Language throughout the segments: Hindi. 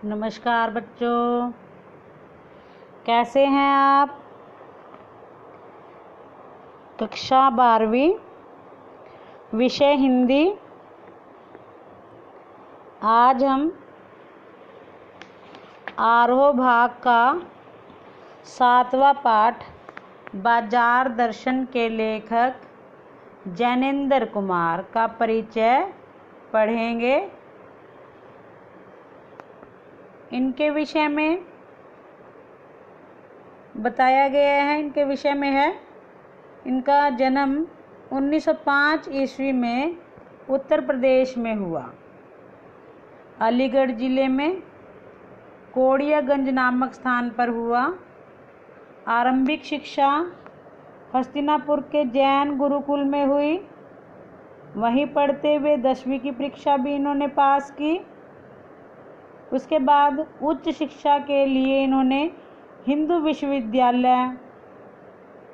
नमस्कार बच्चों, कैसे हैं आप। कक्षा 12वीं, विषय हिंदी। आज हम आरोह भाग का 7वां पाठ बाजार दर्शन के लेखक जैनेंद्र कुमार का परिचय पढ़ेंगे। इनके विषय में बताया गया है, इनके विषय में है इनका जन्म 1905 ईस्वी में उत्तर प्रदेश में हुआ। अलीगढ़ ज़िले में कोड़ियागंज नामक स्थान पर हुआ। आरंभिक शिक्षा हस्तिनापुर के जैन गुरुकुल में हुई। वहीं पढ़ते हुए 10वीं की परीक्षा भी इन्होंने पास की। उसके बाद उच्च शिक्षा के लिए इन्होंने हिंदू विश्वविद्यालय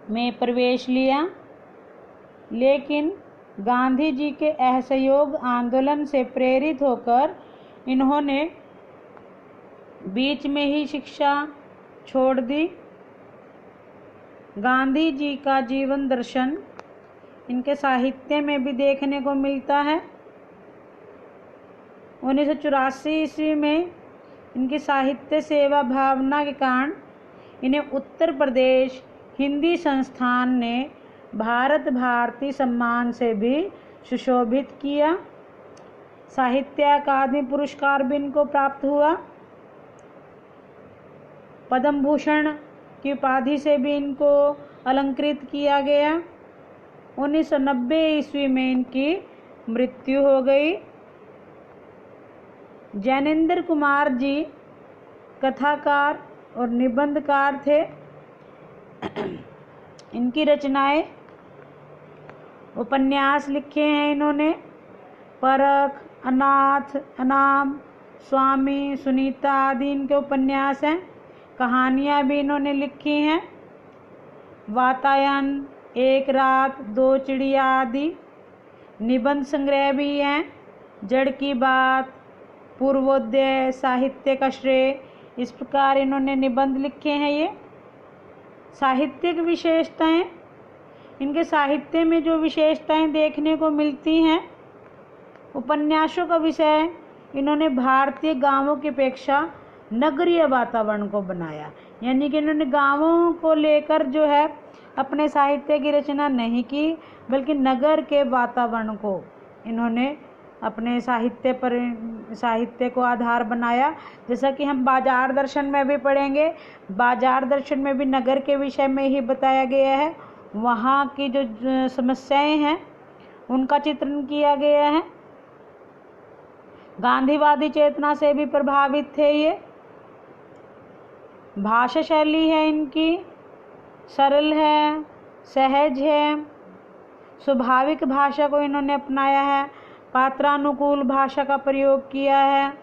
में प्रवेश लिया, लेकिन गांधी जी के असहयोग आंदोलन से प्रेरित होकर इन्होंने बीच में ही शिक्षा छोड़ दी। गांधी जी का जीवन दर्शन इनके साहित्य में भी देखने को मिलता है। 1984 ईस्वी में इनकी साहित्य सेवा भावना के कारण इन्हें उत्तर प्रदेश हिंदी संस्थान ने भारत भारती सम्मान से भी सुशोभित किया। साहित्य अकादमी पुरस्कार भी इनको प्राप्त हुआ। पद्म भूषण की उपाधि से भी इनको अलंकृत किया गया। 1990 ईस्वी में इनकी मृत्यु हो गई। जैनेंद्र कुमार जी कथाकार और निबंधकार थे। इनकी रचनाएं, उपन्यास लिखे हैं इन्होंने। परख, अनाथ, अनाम, स्वामी, सुनीता आदि इनके उपन्यास हैं। कहानियाँ भी इन्होंने लिखी हैं। वातायन, एक रात, दो चिड़िया आदि निबंध संग्रह भी हैं। जड़ की बात, पूर्वोदय, साहित्य का श्रेय, इस प्रकार इन्होंने निबंध लिखे हैं। ये साहित्यिक विशेषताएं, इनके साहित्य में जो विशेषताएं देखने को मिलती हैं, उपन्यासों का विषय इन्होंने भारतीय गांवों की अपेक्षा नगरीय वातावरण को बनाया। यानी कि इन्होंने गांवों को लेकर जो है अपने साहित्य की रचना नहीं की, बल्कि नगर के वातावरण को इन्होंने अपने साहित्य को आधार बनाया। जैसा कि हम बाजार दर्शन में भी पढ़ेंगे, बाजार दर्शन में भी नगर के विषय में ही बताया गया है। वहाँ की जो समस्याएं हैं उनका चित्रण किया गया है। गांधीवादी चेतना से भी प्रभावित थे ये। भाषा शैली है इनकी सरल है, सहज है। स्वाभाविक भाषा को इन्होंने अपनाया है। पात्रानुकूल भाषा का प्रयोग किया है।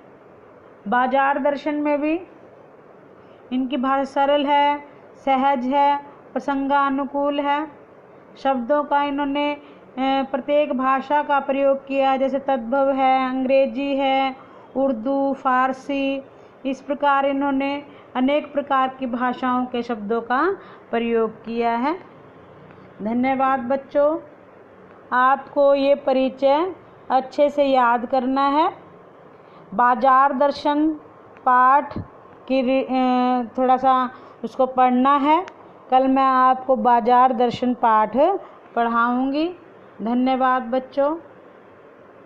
बाजार दर्शन में भी इनकी भाषा सरल है, सहज है, प्रसंगानुकूल है। शब्दों का इन्होंने प्रत्येक भाषा का प्रयोग किया, जैसे तद्भव है, अंग्रेजी है, उर्दू, फारसी। इस प्रकार इन्होंने अनेक प्रकार की भाषाओं के शब्दों का प्रयोग किया है। धन्यवाद बच्चों। आपको ये परिचय अच्छे से याद करना है। बाजार दर्शन पाठ की थोड़ा सा उसको पढ़ना है। कल मैं आपको बाजार दर्शन पाठ पढ़ाऊंगी। धन्यवाद बच्चों।